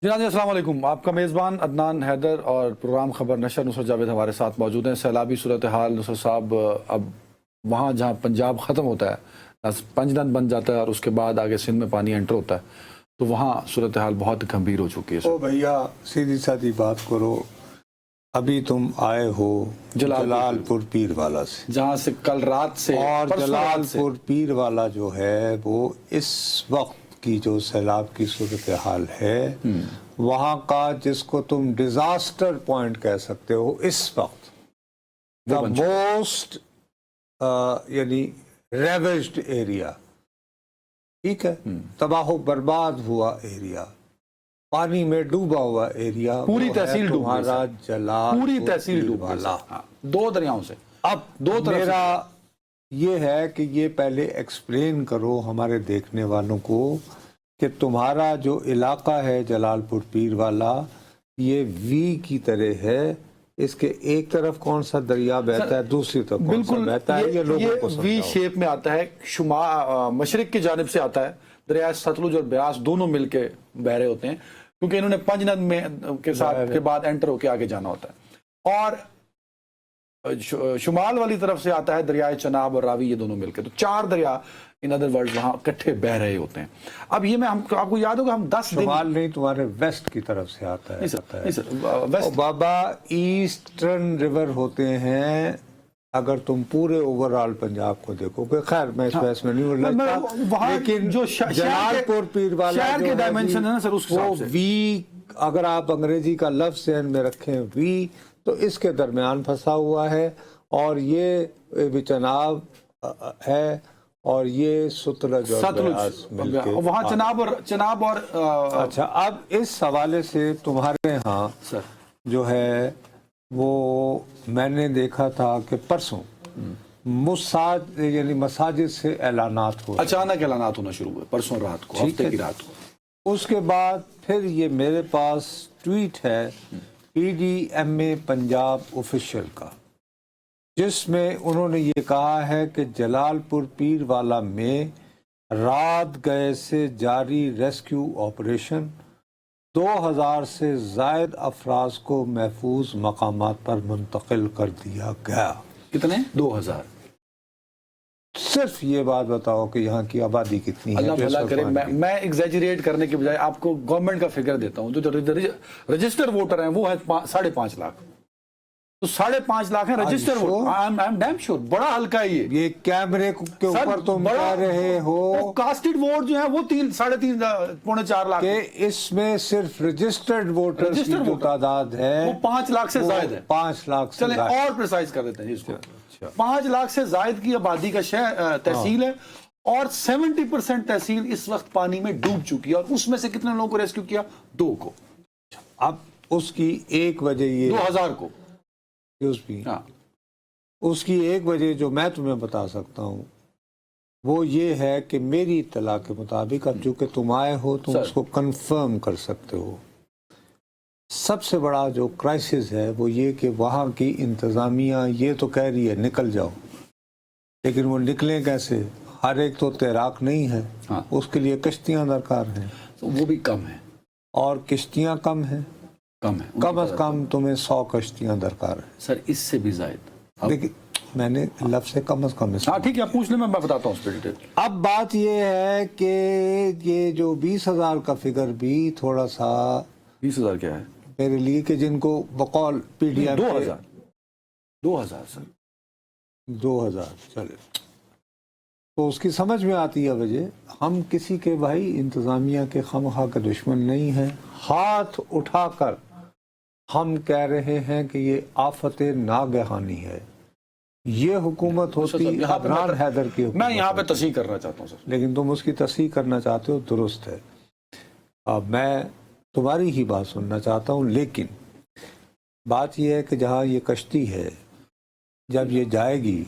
جناب السلام علیکم، آپ کا میزبان عدنان حیدر اور پروگرام خبر نشر نصرت جاوید ہمارے ساتھ موجود ہیں۔ سیلابی صورتحال نصرت صاحب، اب وہاں جہاں پنجاب ختم ہوتا ہے، پنجدن بن جاتا ہے اور اس کے بعد آگے سندھ میں پانی انٹر ہوتا ہے، تو وہاں صورتحال بہت گمبھیر ہو چکی ہے۔ او بھیا سیدھی سادھی بات کرو، ابھی تم آئے ہو جلال پور پیر والا سے، جہاں سے کل رات سے اور جلال پور پیر والا جو ہے وہ اس وقت کی جو سیلاب کی صورتحال ہے وہاں کا، جس کو تم ڈیزاسٹر پوائنٹ کہہ سکتے ہو اس وقت، دا موسٹ یعنی ریویجڈ ایریا، ٹھیک ہے، تباہ و برباد ہوا ایریا، پانی میں ڈوبا ہوا ایریا، پوری تحصیل ڈوب گئی، تمہارا جلال پوری تحصیل ڈوب والا۔ دو دریاؤں سے۔ اب میرا یہ ہے کہ یہ پہلے ایکسپلین کرو ہمارے دیکھنے والوں کو کہ تمہارا جو علاقہ ہے جلال پور پیر والا، یہ وی کی طرح ہے، اس کے ایک طرف کون سا دریا بہتا ہے، دوسری طرف کون سا بہتا ہے، یہ لوگوں کو وی شیپ میں آتا ہے، مشرق کی جانب سے آتا ہے، دریائے ستلج اور بیاس دونوں مل کے بہ رہے ہوتے ہیں، کیونکہ انہوں نے پنجدن میں کے بعد انٹر ہو کے آگے جانا ہوتا ہے، اور شمال والی طرف سے آتا ہے دریائے چناب اور راوی، یہ دونوں مل کے، تو چار دریا ان ادر ورلڈ وہاں اکٹھے بہ رہے ہوتے ہیں۔ اب یہ میں آپ کو یاد ہوگا، ہم 10 دن شمال نہیں، تمہارے ویسٹ کی طرف سے آتا ہے بابا، ایسٹرن ریور ہوتے ہیں، اگر تم پورے اوورآل پنجاب کو دیکھو گے، خیر میں اس بحث میں نہیں لگتا، لیکن جو جلال پور پیر والا شہر کے ڈائمنشن ہے نا سر، اس وہ وی، اگر آپ انگریزی کا لفظ ذہن میں رکھیں وی، تو اس کے درمیان پھنسا ہوا ہے، اور یہ چناب ہے اور یہ ستلج اور بیاس مل کے وہاں چناب اور اچھا، اب اس حوالے سے تمہارے ہاں جو ہے وہ میں نے دیکھا تھا کہ پرسوں یعنی مساجد سے اعلانات ہوئے، اچانک اعلانات ہونا شروع ہوئے پرسوں رات کو، ہفتے کی رات کو۔ اس کے بعد پھر یہ میرے پاس ٹویٹ ہے پی ڈی ایم اے پنجاب آفیشیل کا، جس میں انہوں نے یہ کہا ہے کہ جلال پور پیر والا میں رات گئے سے جاری ریسکیو آپریشن، 2000 سے زائد افراد کو محفوظ مقامات پر منتقل کر دیا گیا۔ کتنے؟ 2000۔ صرف یہ بات بتاؤ کہ یہاں کی آبادی کتنی ہے؟ اللہ بھلا کرے، میں ایگزیجریٹ کرنے کے بجائے آپ کو گورنمنٹ کا فگر دیتا ہوں، جو رجسٹر ووٹر ہیں وہ ہے 5.5 لاکھ، تو 5.5 لاکھ ہیں register voter. I am damn sure, بڑا حلقہ ہے یہ کیمرے کے اوپر تم کہہ رہے ہو کاسٹڈ ووٹ جو ہیں وہ 3.5 پونے 4 لاکھ، کہ اس میں صرف رجسٹرڈ ووٹر کی جو تعداد ہے وہ 5 لاکھ سے زائد ہے، 5 لاکھ سے چلیں اور پریسائز کر دیتے ہیں اس کو، 5 لاکھ سے زائد کی آبادی کا تحصیل ہے، اور 70% تحصیل اس وقت پانی میں ڈوب چکی ہے، اور اس میں سے کتنے لوگوں کو ریسکیو کیا؟ 2 کو۔ اب اس کی ایک وجہ یہ 2000 کو اس کی ایک وجہ جو میں تمہیں بتا سکتا ہوں وہ یہ ہے کہ میری اطلاع کے مطابق، اب چونکہ تم آئے ہو تم اس کو کنفرم کر سکتے ہو، سب سے بڑا جو کرائسس ہے وہ یہ کہ وہاں کی انتظامیہ یہ تو کہہ رہی ہے نکل جاؤ، لیکن وہ نکلیں کیسے؟ ہر ایک تو تیراک نہیں ہے، اس کے لیے کشتیاں درکار ہیں، وہ بھی کم ہیں، اور کشتیاں کم ہیں، کم از کم تمہیں 100 کشتیاں درکار ہیں سر، اس سے بھی زائد۔ دیکھیں میں نے لفظ سے کم از کم، ہاں ٹھیک ہے، پوچھ لیں، میں بتاتا ہوں اس پہ ڈیٹیل۔ اب بات یہ ہے کہ یہ جو 20,000 کا فگر بھی تھوڑا سا 20,000 کیا ہے میرے لیے، کہ جن کو بقول پی ڈی ایم 2000 سر، 2000 چلے تو اس کی سمجھ میں آتی ہے وجہ، ہم کسی کے بھائی انتظامیہ کے خواہ کے دشمن نہیں ہیں، ہاتھ اٹھا کر ہم کہہ رہے ہیں کہ یہ آفت ناگہانی ہے، یہ حکومت ہوتی عدنان حیدر کی حکومت، میں یہاں پہ تصحیح کرنا چاہتا ہوں سر، لیکن تم اس کی تصحیح کرنا چاہتے ہو، درست ہے، اب میں تمہاری ہی بات سننا چاہتا ہوں، لیکن بات یہ ہے کہ جہاں یہ کشتی ہے جب یہ جائے گی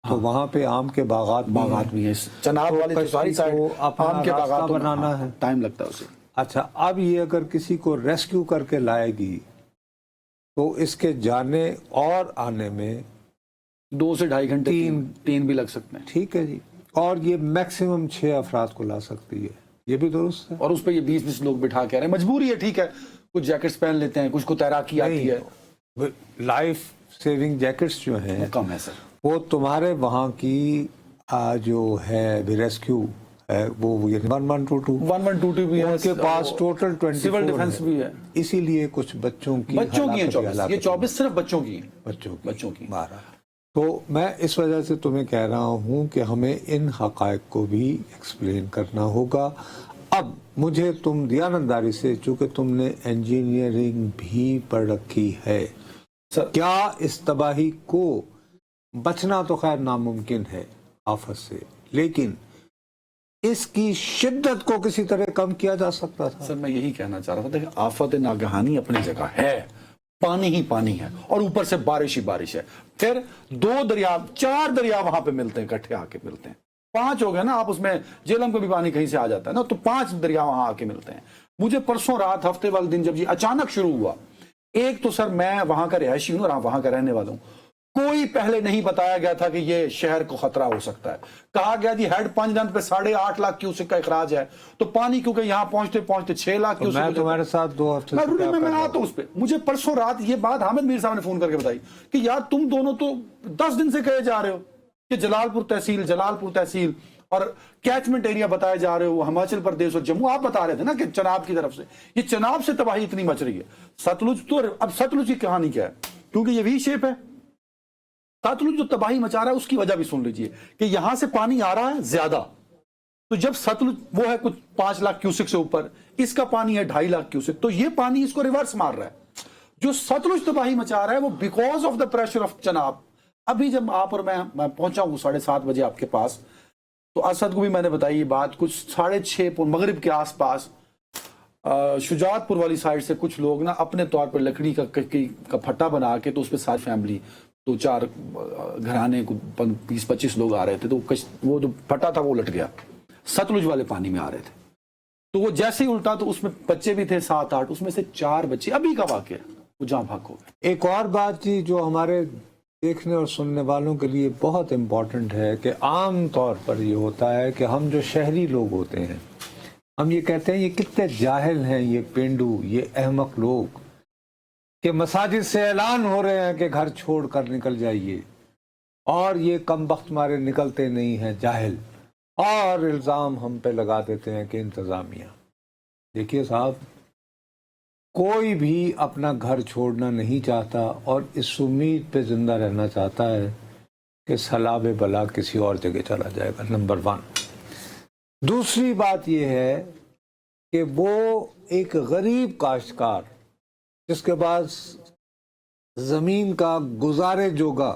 تو وہاں پہ آم کے باغات بھی ہیں، چناب والی تو ساری سائڈ آم کے باغات بنانا ہے، ٹائم لگتا ہے اسے۔ اچھا، اب یہ اگر کسی کو ریسکیو کر کے لائے گی تو اس کے جانے اور آنے میں 2 سے 2.5 گھنٹے، 3 بھی لگ سکتے ہیں، ٹھیک ہے جی، اور یہ میکسیمم 6 افراد کو لا سکتی ہے، یہ بھی درست ہے. اور اس پہ یہ 20-20 لوگ بٹھا کے آ رہے ہیں. مجبوری ہے, ٹھیک ہے, کچھ جیکٹس پہن لیتے ہیں, کچھ کو تیراکی آتی ہے. لائف سیونگ جیکٹس جو ہیں کم ہے سر. وہ تمہارے وہاں کی جو ہے ریسکیو ہے وہ 1122 1122 بھی ہے, ان کے پاس ٹوٹل 24 سول ڈیفنس بھی ہے. اسی لیے کچھ بچوں کی ہیں 24, یہ 24 صرف بچوں کی ہیں. بچوں کی 12. تو میں اس وجہ سے تمہیں کہہ رہا ہوں کہ ہمیں ان حقائق کو بھی ایکسپلین کرنا ہوگا. اب مجھے تم دیانتداری سے, چونکہ تم نے انجینئرنگ بھی پڑھ رکھی ہے, کیا اس تباہی کو بچنا تو خیر ناممکن ہے آفت سے, لیکن اس کی شدت کو کسی طرح کم کیا جا سکتا تھا؟ سر میں یہی کہنا چاہ رہا تھا, دیکھیں آفت ناگہانی اپنی جگہ ہے, پانی ہی پانی ہے, اور اوپر سے بارش ہی بارش ہے. پھر 2 دریا 4 دریا وہاں پہ ملتے ہیں, اکٹھے آ کے ملتے ہیں. 5 ہو گئے نا, آپ اس میں جیلم کو بھی پانی کہیں سے آ جاتا ہے نا, تو 5 دریا وہاں آ کے ملتے ہیں. مجھے پرسوں رات ہفتے والے دن جب یہ اچانک شروع ہوا, ایک تو سر میں وہاں کا رہائشی ہوں اور وہاں کا رہنے والا ہوں, کوئی پہلے نہیں بتایا گیا تھا کہ یہ شہر کو خطرہ ہو سکتا ہے. کہا گیا جی ہیڈ پنج دن پہ 8.5 لاکھ کیوسک کا اخراج ہے, تو پانی کیونکہ یہاں پہنچتے پہنچتے 6 لاکھ کیوسک. میں تمہارے ساتھ 2 ہفتے میں آتا ہوں اس پہ. مجھے پرسوں رات یہ بات حامد میر صاحب نے فون کر کے بتائی کہ یار تم دونوں تو 10 دن سے کہے جا رہے ہو کہ جلال پور تحصیل اور کیچمنٹ ایریا بتائے جا رہے ہو ہماچل پردیش اور جموں, آپ بتا رہے تھے نا کہ چناب کی طرف سے, یہ چناب سے تباہی اتنی مچ رہی ہے. ستلج تو, اب ستلج کی کہانی کیا ہے, کیونکہ یہ وی شیپ ہے. ستلج جو تباہی مچا رہا ہے اس کی وجہ بھی سن لیجئے کہ یہاں سے پانی آ رہا ہے زیادہ, تو جب ستلج وہ ہے کچھ 5 لاکھ کیوسک سے اوپر, اس کا پانی ہے 2.5 لاکھ کیوسک, تو یہ پانی اس کو ریورس مار رہا ہے. جو ستلج تباہی مچا رہا ہے وہ because of the pressure of Chenab. ابھی جب آپ اور میں پہنچا ہوں 7:30 بجے آپ کے پاس, تو اسد کو بھی میں نے بتائی یہ بات, کچھ 6:30 مغرب کے آس پاس شجاعت پور والی سائڈ سے کچھ لوگ نا اپنے طور پر لکڑی کا پھٹا بنا کے, تو اس پہ ساری فیملی 2-4 گھرانے کو 20-25 لوگ آ رہے تھے, تو وہ جو پھٹا تھا وہ الٹ گیا, ستلج والے پانی میں آ رہے تھے. تو وہ جیسے ہی الٹا تو اس میں بچے بھی تھے 7-8, اس میں سے 4 بچے ابھی کا واقعہ وہ جہاں بھاگ ہو گئے. ایک اور بات تھی جو ہمارے دیکھنے اور سننے والوں کے لیے بہت امپورٹنٹ ہے, کہ عام طور پر یہ ہوتا ہے کہ ہم جو شہری لوگ ہوتے ہیں, ہم یہ کہتے ہیں یہ کتنے جاہل ہیں یہ پینڈو, یہ احمق لوگ, کہ مساجد سے اعلان ہو رہے ہیں کہ گھر چھوڑ کر نکل جائیے, اور یہ کم بخت مارے نکلتے نہیں ہیں, جاہل, اور الزام ہم پہ لگا دیتے ہیں کہ انتظامیہ. دیکھیے صاحب, کوئی بھی اپنا گھر چھوڑنا نہیں چاہتا اور اس امید پہ زندہ رہنا چاہتا ہے کہ سلاب بلا کسی اور جگہ چلا جائے گا, نمبر 1. دوسری بات یہ ہے کہ وہ ایک غریب کاشتکار جس کے پاس زمین کا گزارے جوگا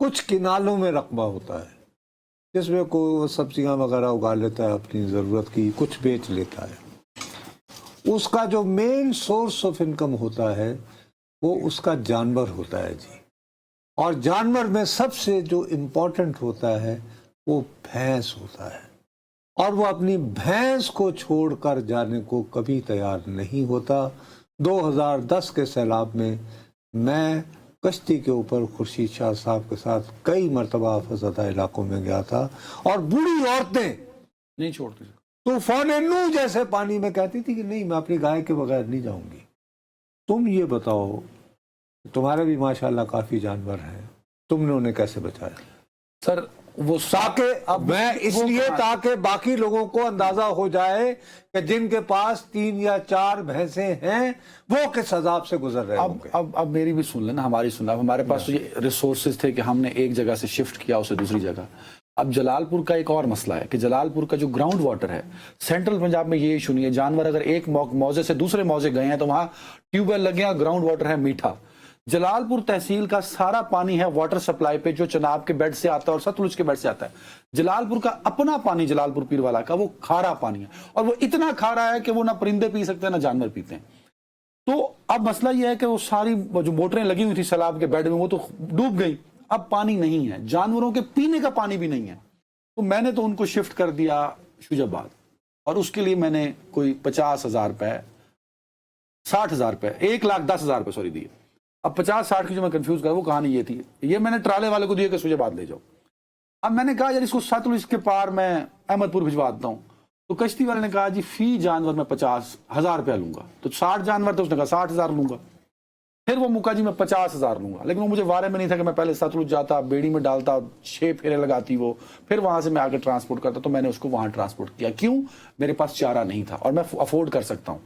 کچھ کنالوں میں رقبہ ہوتا ہے, جس میں کوئی سبزیاں وغیرہ اگا لیتا ہے اپنی ضرورت کی, کچھ بیچ لیتا ہے, اس کا جو مین سورس آف انکم ہوتا ہے وہ اس کا جانور ہوتا ہے جی. اور جانور میں سب سے جو امپورٹنٹ ہوتا ہے وہ بھینس ہوتا ہے, اور وہ اپنی بھینس کو چھوڑ کر جانے کو کبھی تیار نہیں ہوتا. 2010 کے سیلاب میں میں کشتی کے اوپر خورشید شاہ صاحب کے ساتھ کئی مرتبہ آفت زدہ علاقوں میں گیا تھا, اور بوڑھی عورتیں نہیں چھوڑتے, طوفان نوح جیسے پانی میں کہتی تھی کہ نہیں میں اپنی گائے کے بغیر نہیں جاؤں گی. تم یہ بتاؤ, تمہارے بھی ماشاءاللہ کافی جانور ہیں, تم نے انہیں کیسے بچایا؟ سر وہ تاکہ میں اس لیے تاکہ باقی لوگوں کو اندازہ ہو جائے کہ جن کے پاس 3 یا 4 بھینسیں ہیں وہ کس عذاب سے گزر رہے ہوں گے. اب میری بھی سن لینا, ہماری سننا. ہمارے پاس تو یہ ریسورسز تھے کہ ہم نے ایک جگہ سے شفٹ کیا اسے دوسری جگہ. اب جلال پور کا ایک اور مسئلہ ہے کہ جلال پور کا جو گراؤنڈ واٹر ہے, سینٹرل پنجاب میں یہ ایشو نہیں ہے, جانور اگر ایک موزے سے دوسرے موزے گئے ہیں تو وہاں ٹیوب ویل لگے ہیں, گراؤنڈ واٹر ہے میٹھا. جلال پور تحصیل کا سارا پانی ہے واٹر سپلائی پہ جو چناب کے بیڈ سے آتا ہے اور ستلج کے بیڈ سے آتا ہے. جلال پور کا اپنا پانی, جلال پور پیر والا کا, وہ کھارا پانی ہے, اور وہ اتنا کھارا ہے کہ وہ نہ پرندے پی سکتے ہیں نہ جانور پیتے ہیں. تو اب مسئلہ یہ ہے کہ وہ ساری جو موٹریں لگی ہوئی تھی سیلاب کے بیڈ میں وہ تو ڈوب گئی, اب پانی نہیں ہے, جانوروں کے پینے کا پانی بھی نہیں ہے. تو میں نے تو ان کو شفٹ کر دیا شوجاباد, اور اس کے لیے میں نے کوئی 50,000 روپے 60,000 روپے 1,10,000 روپے سوری دیے. اب 50-60 کی جو میں کنفیوز کر, وہ کہانی یہ تھی, یہ میں نے ٹرالے والے کو دیا کہ شوجاباد لے جاؤ. اب میں نے کہا یار اس کو ستلج کے پار میں احمد پور بھجوا دیتا ہوں, तो कश्ती वाले ने कहा जी फी जानवर मैं 50,000 रुपया लूंगा, तो 60 जानवर थे, उसने कहा 60,000 लूंगा। फिर वो मुका जी मैं 50,000 लूंगा, लेकिन वो मुझे वारे में नहीं था कि मैं पहले सतलुज जाता, बेड़ी में डालता, 6 फेरे लगाती वो, फिर वहां से मैं आगे ट्रांसपोर्ट करता, तो मैंने उसको वहां ट्रांसपोर्ट किया। क्यों? मेरे पास चारा नहीं था और मैं अफोर्ड कर सकता हूँ।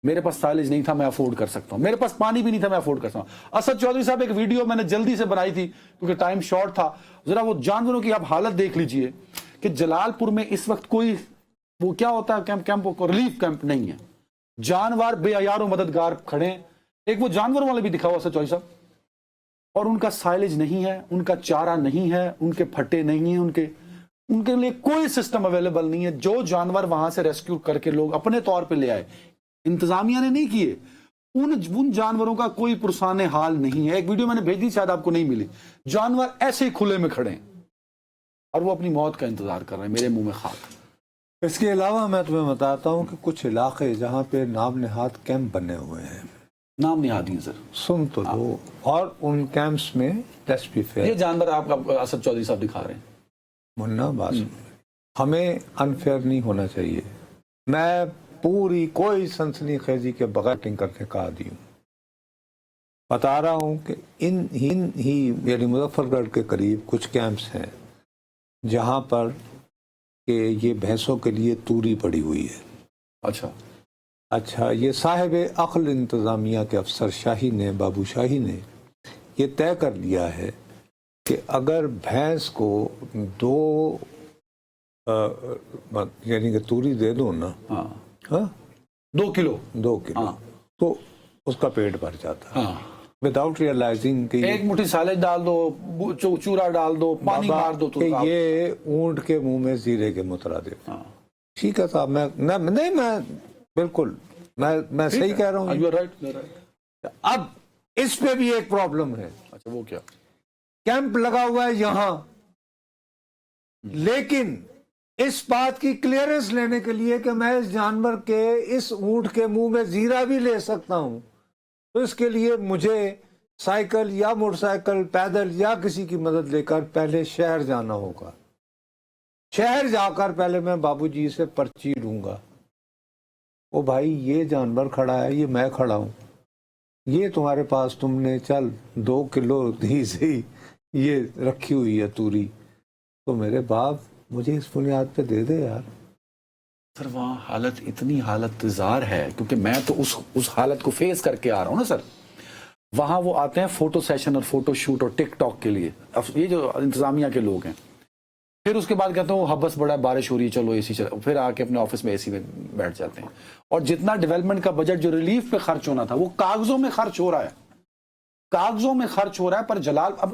मेरे पास साइलेज नहीं था, मैं अफोर्ड कर सकता हूँ। मेरे पास पानी भी नहीं था, मैं अफोर्ड कर सकता हूँ। असद चौधरी साहब, एक वीडियो मैंने जल्दी से बनाई थी क्योंकि टाइम शॉर्ट था, जरा वो जानवरों की आप हालत देख लीजिए कि जलालपुर में इस वक्त कोई वो क्या होता है कैंप रिलीफ कैंप नहीं है, जानवर बेहयारों मददगार खड़े, एक वो जानवरों वाले भी दिखा हुआ असद चौधरी साहब, और उनका साइलेज नहीं है, उनका चारा नहीं है, उनके फट्टे नहीं है, उनके लिए कोई सिस्टम अवेलेबल नहीं है। जो जानवर वहां से रेस्क्यू करके लोग अपने तौर पे ले आए, इंतजामिया ने नहीं किए, उन जानवरों का कोई पुरसाने हाल नहीं है। एक वीडियो मैंने भेज दी, शायद आपको नहीं मिली, जानवर ऐसे ही खुले में खड़े हैं और वो अपनी मौत का इंतजार कर रहे हैं, मेरे मुंह में खाक। इसके अलावा मैं तुम्हें बताता हूँ कि कुछ इलाके जहाँ पे नाम निहाद कैंप बने हुए हैं, नाम नहीं आती है सर, सुन तो लो, और उन कैंप्स में लेट्स बी फेयर, ये जानवर आपका असद चौधरी साहब दिखा रहे हैं। मुन्ना बात हमें अनफेयर नहीं होना चाहिए। मैं पूरी कोई सनसनीखेजी के बगैर टिंग करने का आदी हूँ। बता रहा हूँ कि इन ही यानी मुजफ्फरगढ़ के करीब कुछ कैंप्स हैं जहाँ पर कि ये भैंसों के लिए तूरी पड़ी हुई है। अच्छा, ये साहिब अक्ल इंतज़ामिया के अफसर शाही ने, बाबू शाही ने ये तय कर लिया है कि अगर भैंस को 2 यानी कि तूरी दे दो ना, हाँ 2 किलो तो उसका पेट भर जाता है विदाउट रियलाइजिंग कि एक मुट्ठी सालेज डाल दो, चूरा डाल दो, पानी मार दो, तो ये ऊंट के मुंह में जीरे के मुतरादिफ। ठीक है साहब, मैं बिल्कुल मैं सही कह रहा हूँ। You are right. अब इस पे भी एक प्रॉब्लम है। अच्छा, वो क्या? कैंप लगा हुआ है यहाँ, लेकिन इस बात की क्लियरेंस लेने के लिए कि मैं इस जानवर के, इस ऊंट के मुंह में जीरा भी ले सकता हूं, तो इसके लिए मुझे साइकिल या मोटरसाइकिल, पैदल या किसी की मदद लेकर पहले शहर जाना होगा। शहर जाकर पहले मैं बाबूजी से पर्ची लूंगा, ओ भाई ये जानवर खड़ा है, ये मैं खड़ा हूं, ये तुम्हारे पास तुमने चल 2 किलो दी से ये रखी हुई है तूरी, तो मेरे बाप मुझे इस बुनियाद पे दे दे यार। सर वहाँ हालत इतनी हालतजार है, क्योंकि मैं तो उस हालत को फेस करके आ रहा हूँ ना सर। वहाँ वो आते हैं फोटो सेशन और फोटो शूट और टिकटॉक के लिए, ये जो इंतजामिया के लोग हैं, फिर उसके बाद कहते हैं हबस बड़ा, बारिश हो रही है, चलो एसी चलो, फिर आके अपने ऑफिस में एसी में बैठ जाते हैं। और जितना डेवलपमेंट का बजट जो रिलीफ पे खर्च होना था वो कागजों में खर्च हो रहा है, कागजों में खर्च हो रहा है। पर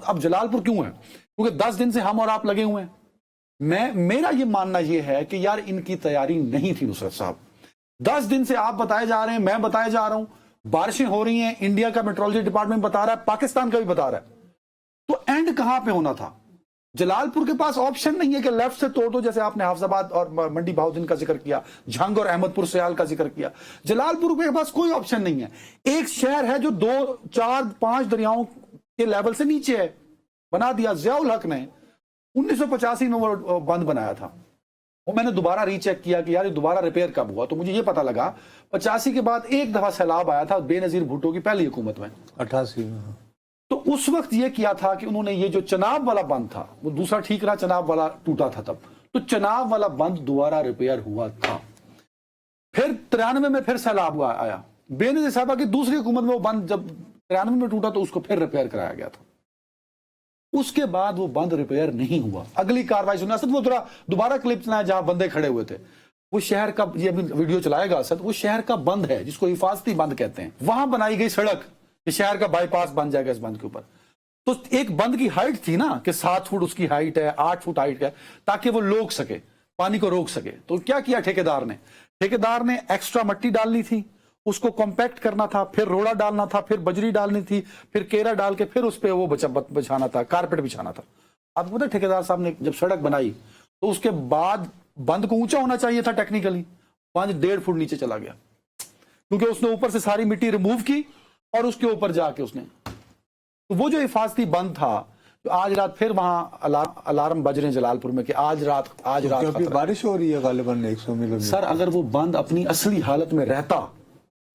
अब जलालपुर क्यों है? क्योंकि 10 दिन से हम और आप लगे हुए हैं। मेरा ये मानना ये है कि यार इनकी तैयारी नहीं थी नुसरत साहब। 10 दिन से आप बताए जा रहे हैं, मैं बताया जा रहा हूं, बारिशें हो रही हैं, इंडिया का मेट्रोलॉजी डिपार्टमेंट बता रहा है, पाकिस्तान का भी बता रहा है, तो एंड कहां पे होना था? जलालपुर के पास ऑप्शन नहीं है कि लेफ्ट से तोड़ दो, जैसे आपने हाफजाबाद और मंडी बहाउद्दीन का जिक्र किया, झंग और अहमदपुर सयाल का जिक्र किया। जलालपुर के पास कोई ऑप्शन नहीं है। एक शहर है जो 2, 4, 5 दरियाओं के लेवल से नीचे है, बना दिया जियाउल हक ने। 1985 में वो बंद बनाया था, वो मैंने दोबारा रीचेक किया कि यार ये दोबारा रिपेयर कब हुआ, तो मुझे ये पता लगा 85 के बाद एक दफा सैलाब आया था बेनजीर भुट्टो की पहली हुकूमत में, 88 में। तो उस वक्त ये किया था कि उन्होंने ये जो चनाब वाला बंद था वो दूसरा ठीक रहा, चनाब वाला टूटा था तब, तो चनाब वाला बंद दोबारा रिपेयर हुआ था। फिर 93 में फिर सैलाब आया, बेनजीर साहबा की दूसरी हुकूमत में वो बंद जब 93 में टूटा तो उसको फिर रिपेयर कराया गया था। उसके बाद वो बंद रिपेयर नहीं हुआ। अगली कार्रवाई सुना असद, वो थोड़ा दोबारा क्लिप चलाया जहां बंदे खड़े हुए थे, वो शहर का, ये अभी वीडियो चलाएगा असद, वो शहर का बंद है जिसको हिफाजती बंद कहते हैं। वहां बनाई गई सड़क कि शहर का बाईपास बन जाएगा इस बंद के ऊपर। तो एक बंद की हाइट थी ना कि 7 फुट उसकी हाइट है, 8 फुट हाइट है, ताकि वो रोक सके, पानी को रोक सके। तो क्या किया ठेकेदार ने एक्स्ट्रा मट्टी डालनी थी, उसको कॉम्पैक्ट करना था, फिर रोड़ा डालना था, फिर बजरी डालनी थी, फिर केरा डाल के फिर उस पर वो बिछाना था, कारपेट बिछाना था। अब पता ठेकेदार साहब ने जब सड़क बनाई तो उसके बाद बंद को ऊंचा होना चाहिए था, टेक्निकली बंद 1.5 फुट नीचे चला गया, क्योंकि उसने ऊपर से सारी मिट्टी रिमूव की और उसके ऊपर जाके उसने, तो वो जो हिफाजती बंद था جو آج رات پھر وہاں الارم بج رہے ہیں جلال پور میں کہ آج رات کیونکہ خطرہ۔ بارش ہو رہی ہے غالباً 100 ملی میٹر۔ سر اگر وہ بند اپنی اصلی حالت میں رہتا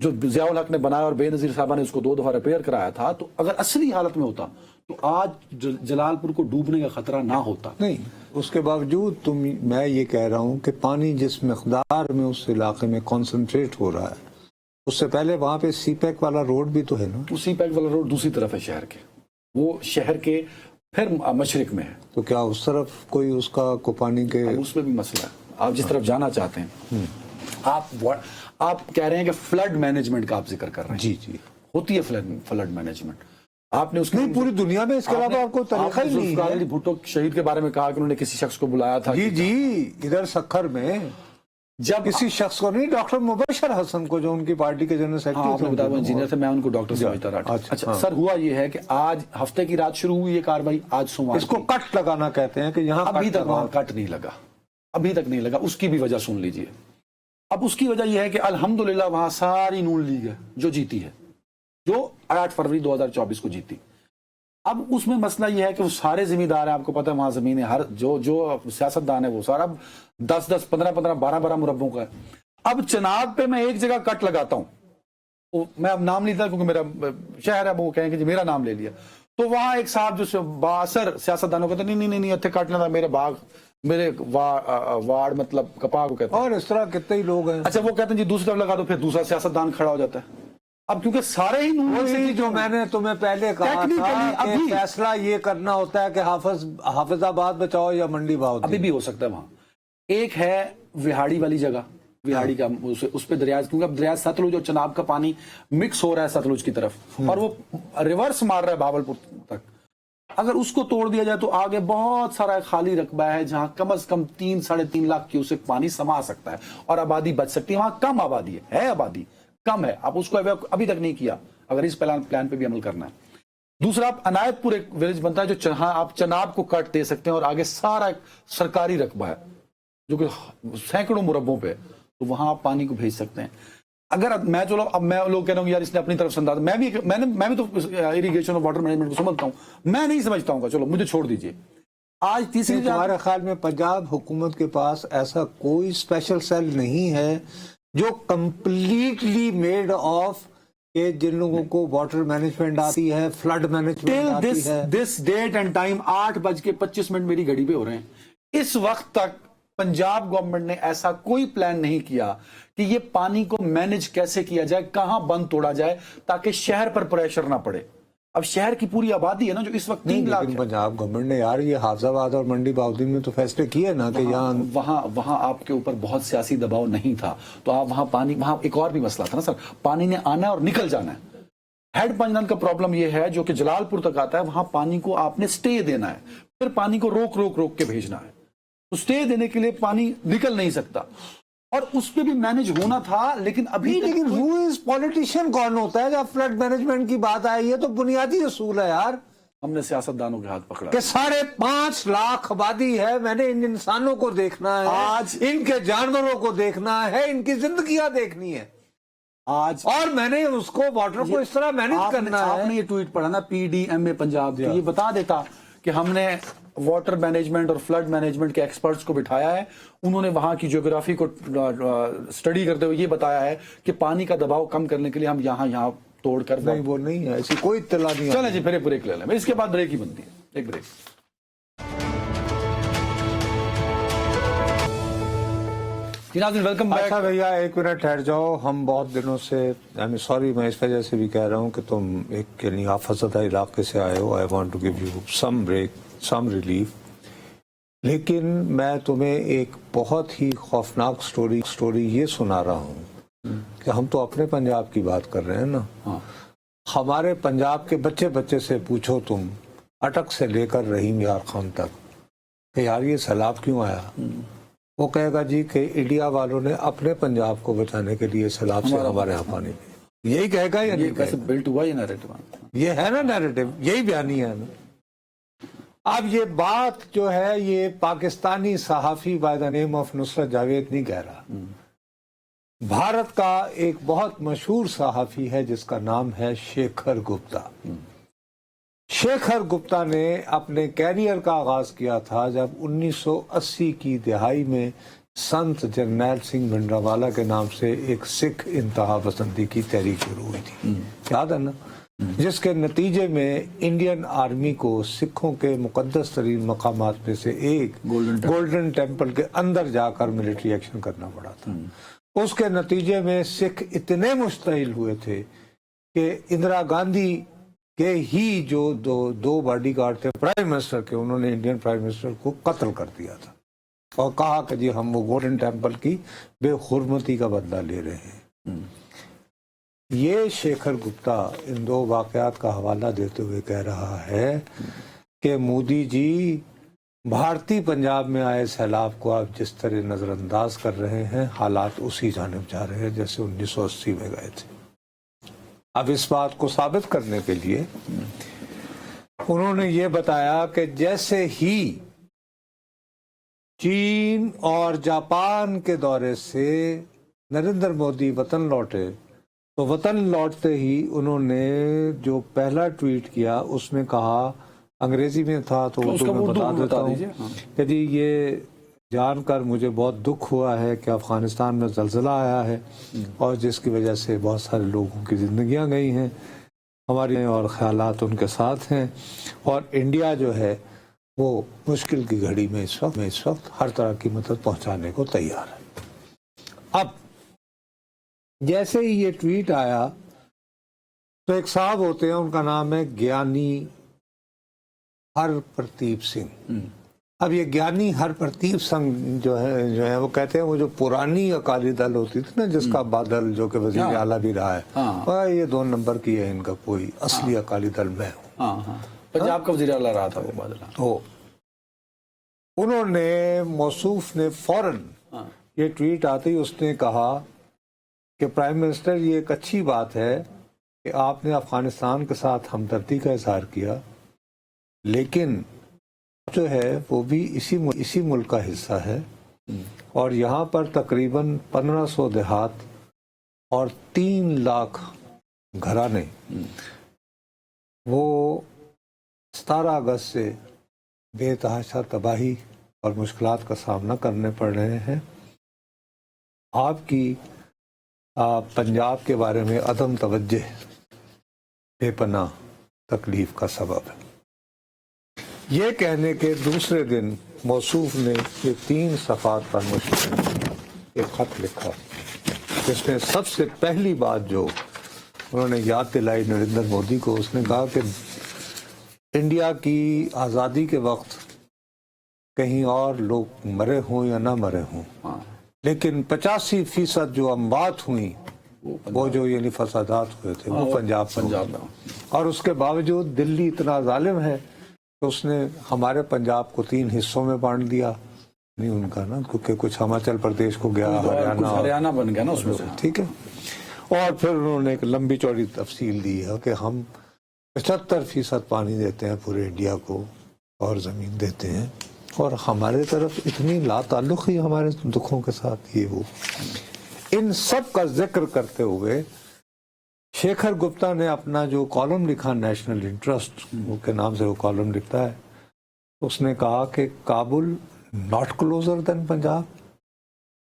جو ضیاء الحق نے بنایا اور بے نظیر صاحبہ نے اس کو 2 دفعہ ریپیئر کرایا تھا، تو اگر اصلی حالت میں ہوتا تو آج جلال پور کو ڈوبنے کا خطرہ نہ ہوتا۔ نہیں، اس کے باوجود میں یہ کہہ رہا ہوں کہ پانی جس مقدار میں اس علاقے میں کنسنٹریٹ ہو رہا ہے، اس سے پہلے وہاں پہ سی پیک والا روڈ بھی تو ہے نا۔ اسی پیک والا روڈ دوسری طرف ہے شہر کے، وہ شہر کے پھر مشرق میں ہے، تو کیا اس طرف کوئی اس کا کو پانی کے اس میں بھی مسئلہ ہے۔ آپ جس طرف جانا چاہتے ہیں، آپ کہہ رہے ہیں کہ فلڈ مینجمنٹ کا آپ ذکر کر رہے ہیں۔ جی جی ہوتی ہے فلڈ مینجمنٹ، آپ نے اس نہیں، پوری دنیا میں اس کے علاوہ آپ کو طریقہ ہی نہیں ذوالفقار ہے۔ علی بھٹو شہید کے بارے میں کہا کہ انہوں نے کسی شخص کو بلایا تھا، جی جی، ادھر سکھر میں جب کسی شخص کو نہیں، ڈاکٹر مبشر حسن کو جو ان کی پارٹی کے جنرل آپ نے سیکرٹری بتایا وہ انجینئر تھے، میں ان کو ڈاکٹر سمجھتا رہا۔ اچھا سر، ہوا یہ ہے کہ آج ہفتے کی رات شروع ہوئی یہ کاروائی، آج سوموار اس کو کٹ لگانا کہتے ہیں کہ یہاں ابھی تک وہاں کٹ نہیں لگا، ابھی تک نہیں لگا۔ اس کی بھی وجہ سن لیجئے۔ اب اس کی وجہ یہ ہے کہ الحمدللہ وہاں ساری نون لیگ ہے جو جیتی ہے، جو 8 فروری 2024 کو جیتی۔ اب اس میں مسئلہ یہ ہے کہ وہ سارے ذمہ دار ہیں، آپ کو پتہ ہے وہاں زمینیں ہر جو سیاستدان ہے وہ سارا 10 15 12 مربوں کا ہے۔ اب چناب پہ میں ایک جگہ کٹ لگاتا ہوں، میں اب نام لیتا کیونکہ میرا شہر ہے، وہ کہیں کہ جی میرا نام لے لیا، تو وہاں ایک صاحب جو باثر سیاستدانوں کہتے ہیں نہیں اتنے کٹ لینا، میرے باغ میرے وارڈ مطلب کپا کو کہتے ہیں، اور اس طرح کتنے ہی لوگ ہیں۔ اچھا وہ کہتے ہیں جی دوسری طرف لگا دو، پھر دوسرا سیاستدان کھڑا ہو جاتا ہے۔ اب کیونکہ سارے ہی وہی جو میں نے تمہیں پہلے کہا تھا کہ فیصلہ یہ کرنا ہوتا ہے کہ حافظ آباد بچاؤ یا منڈی بہاؤ۔ ابھی بھی ہو سکتا ہے وہاں۔ ایک ہے وہاڑی والی جگہ، وہاڑی کا اس پہ دریا، کیونکہ اب دریا ستلج اور چناب کا پانی مکس ہو رہا ہے ستلج کی طرف اور وہ ریورس مار رہا ہے بھاولپور تک۔ اگر اس کو توڑ دیا جائے تو آگے بہت سارا خالی رقبہ ہے جہاں کم از کم 3 ساڑھے 3 لاکھ کیوسک پانی سما سکتا ہے اور آبادی بچ سکتی ہے۔ وہاں کم آبادی ہے آبادی کم ہے، آپ اس کو ابھی تک نہیں کیا، اگر اس پلان پہ بھی عمل کرنا ہے۔ دوسرا، آپ عنایت پور ایک ویلیج بنتا ہے جو جہاں آپ چناب کو کٹ دے سکتے ہیں اور آگے سارا ایک سرکاری رقبہ ہے جو کہ سینکڑوں مربوں پہ، تو وہاں آپ پانی کو بھیج سکتے ہیں۔ اگر میں چلو اب میں لوگ کہہ رہا ہوں یار اس نے اپنی طرف سے انداز، میں بھی تو اریگیشن اور واٹر مینجمنٹ کو سمجھتا ہوں، میں نہیں سمجھتا ہوں، چلو مجھے چھوڑ دیجئے۔ آج تیسری تمہارے خیال میں پنجاب حکومت کے پاس ایسا کوئی اسپیشل سیل نہیں ہے جو کمپلیٹلی میڈ آف کہ جن لوگوں کو واٹر مینجمنٹ آتی ہے، فلڈ مینجمنٹ آتی ہے؟ دس ڈیٹ اینڈ ٹائم 8:25 میری گھڑی پہ ہو رہے ہیں، اس وقت تک پنجاب گورنمنٹ نے ایسا کوئی پلان نہیں کیا کہ یہ پانی کو مینج کیسے کیا جائے، کہاں بند توڑا جائے تاکہ شہر پر پریشر نہ پڑے۔ اب شہر کی پوری آبادی ہے نا جو اس وقت 3 لاکھ ہے۔ پنجاب گورنمنٹ نے یار یہ حافظ آباد اور منڈی بہاؤدین میں تو فیصلے کیے نا کہ یہاں وہاں آپ کے اوپر بہت سیاسی دباؤ نہیں تھا، تو آپ وہاں ایک اور بھی مسئلہ تھا نا سر، پانی نے آنا ہے اور نکل جانا ہے۔ ہیڈ پنجنان کا پرابلم یہ ہے جو کہ جلال پور تک آتا ہے، وہاں پانی کو آپ نے سٹے دینا ہے، پھر پانی کو روک کے بھیجنا ہے، تو سٹے دینے کے لیے پانی نکل نہیں سکتا اور اس پہ بھی مینج ہونا تھا، لیکن پولیٹیشین کون ہوتا ہے؟ جب فلڈ مینجمنٹ کی بات آئی ہے تو بنیادی اصول ہے یار، ہم نے سیاستدانوں کے ہاتھ پکڑا کہ 5.5 لاکھ آبادی ہے، میں نے ان انسانوں کو دیکھنا ہے، آج ان کے جانوروں کو دیکھنا ہے، ان کی زندگیاں دیکھنی ہے، اور میں نے اس کو واٹر کو اس طرح مینج کرنا ہے۔ آپ نے یہ ٹویٹ پڑھا نا PDMA پنجاب، یہ بتا دیتا کہ ہم نے واٹر مینجمنٹ اور فلڈ مینجمنٹ کے ایکسپرٹس کو بٹھایا ہے، انہوں نے وہاں کی جیوگرافی کو سٹڈی کرتے ہوئے یہ بتایا ہے کہ پانی کا دباؤ کم کرنے کے لیے ہم یہاں توڑ کر نہیں، وہ نہیں ہے، ایسی کوئی اطلاع نہیں۔ چلیں جی پھر بریک لے لیں، اس کے بعد بریک ہی بنتی ہے، ایک بریک۔ ناظرین ویلکم بیک۔ اچھا بھیا ایک منٹ ٹھہر جاؤ، ہم بہت دنوں سے سوری، میں اس وجہ سے بھی کہہ رہا ہوں کہ تم ایک یعنی حافظ علاقے سے آئے ہو، I want to give you some break, some relief, لیکن میں تمہیں ایک بہت ہی خوفناک سٹوری یہ سنا رہا ہوں کہ ہم تو اپنے پنجاب کی بات کر رہے ہیں نا، ہمارے پنجاب کے بچے سے پوچھو تم، اٹک سے لے کر رحیم یار خان تک، کہ یار یہ سیلاب کیوں آیا، وہ کہے گا جی کہ انڈیا والوں نے اپنے پنجاب کو بچانے کے لیے سیلاب سے ہمارے یہاں پانی دیا، یہی کہے گا یا نہیں کہے گا؟ بلٹ ہوا یہ نیریٹو، یہ ہے نا نیریٹو، یہی بیانی ہے نا۔ اب یہ بات جو ہے یہ پاکستانی صحافی بائی دا نیم آف نصرت جاوید نہیں کہہ رہا، بھارت کا ایک بہت مشہور صحافی ہے جس کا نام ہے شیکھر گپتا۔ शेखर गुप्ता ने अपने कैरियर का आगाज किया था जब 1980 की दिहाई में संत जरनैल सिंह भिंडरावाला के नाम से एक सिख इंतहा पसंदी की तहरीक शुरू हुई थी, याद है ना, जिसके नतीजे में इंडियन आर्मी को सिखों के मुकद्दस तरीन मकामात में से एक गोल्डन टेम्पल के अंदर जाकर मिलिट्री एक्शन करना पड़ा था। उसके नतीजे में सिख इतने मुश्तइल हुए थे कि इंदिरा गांधी के ही जो दो बॉडीगार्ड थे प्राइम मिनिस्टर के, उन्होंने इंडियन प्राइम मिनिस्टर को कत्ल कर दिया था और कहा कि जी हम वो गोल्डन टेम्पल की बेहुरमती का बदला ले रहे हैं। ये शेखर गुप्ता इन दो वाकयात का हवाला देते हुए कह रहा है कि मोदी जी भारतीय पंजाब में आए सैलाब को आप जिस तरह नजरअंदाज कर रहे हैं, हालात उसी जानिब जा रहे हैं जैसे 1980 में गए थे। अब इस बात को साबित करने के लिए उन्होंने ये बताया कि जैसे ही चीन और जापान के दौरे से नरेंद्र मोदी वतन लौटे, तो वतन लौटते ही उन्होंने जो पहला ट्वीट किया उसमें कहा, अंग्रेजी में था तो उर्दू में बता देता हूँ कि जी ये जानकर मुझे बहुत दुख हुआ है कि अफगानिस्तान में ज़लज़ला आया है और जिसकी वजह से बहुत सारे लोगों की ज़िंदगियाँ गई हैं, हमारे और ख़यालात उनके साथ हैं, और इंडिया जो है वो मुश्किल की घड़ी में इस वक्त हर तरह की मदद पहुंचाने को तैयार है। अब जैसे ही ये ट्वीट आया तो एक साहब होते हैं, उनका नाम है ज्ञानी हरप्रदीप सिंह। अब ये ज्ञानी हरप्रदीप सिंह जो है वो कहते हैं वो जो पुरानी अकाली दल होती थी ना, जिसका बादल जो कि वजीर आला भी रहा है, ये 2 नंबर की है इनका, कोई असली अकाली दल मैं हूँ। पंजाब का वजीर आला रहा था वो बादल। तो उन्होंने, मौसूफ ने फौरन ये ट्वीट आते ही उसने कहा कि प्राइम मिनिस्टर ये एक अच्छी बात है कि आपने अफगानिस्तान के साथ हमदर्दी का इजहार किया, लेकिन जो है वो भी इसी मुल्क का हिस्सा है और यहाँ पर तकरीबन 1500 देहात और 3 लाख घराने वो 17 अगस्त से बेतहाशा तबाही और मुश्किलात का सामना करने पड़ रहे हैं। आपकी पंजाब के बारे में अदम तवज्जो बेपनाह तकलीफ का सबब है। ये कहने के दूसरे दिन मौसूफ ने ये 3 सफ़ात पर मुश्तमिल एक खत लिखा, जिसमें सबसे पहली बात जो उन्होंने याद दिलाई नरेंद्र मोदी को, उसने कहा कि इंडिया की आज़ादी के वक्त कहीं और लोग मरे हों या ना मरे हों, लेकिन 85% जो अमवात हुई वो जो यानी फसादात हुए थे वो पंजाब में, और उसके बावजूद दिल्ली इतना जालिम है तो उसने हमारे पंजाब को 3 हिस्सों में बांट दिया, नहीं उनका ना, क्योंकि कुछ हिमाचल प्रदेश को गया, हरियाणा बन गया ना उसमें से, ठीक है। और फिर उन्होंने एक लंबी चौड़ी तफसील दी है कि हम 75% पानी देते हैं पूरे इंडिया को और ज़मीन देते हैं, और हमारे तरफ इतनी लाताल्लुक़ ही हमारे दुखों के साथ, ये वो। इन सब का जिक्र करते हुए शेखर गुप्ता ने अपना जो कॉलम लिखा नेशनल इंटरेस्ट के नाम से वो कॉलम लिखता है, उसने कहा कि Kabul not closure then Punjab,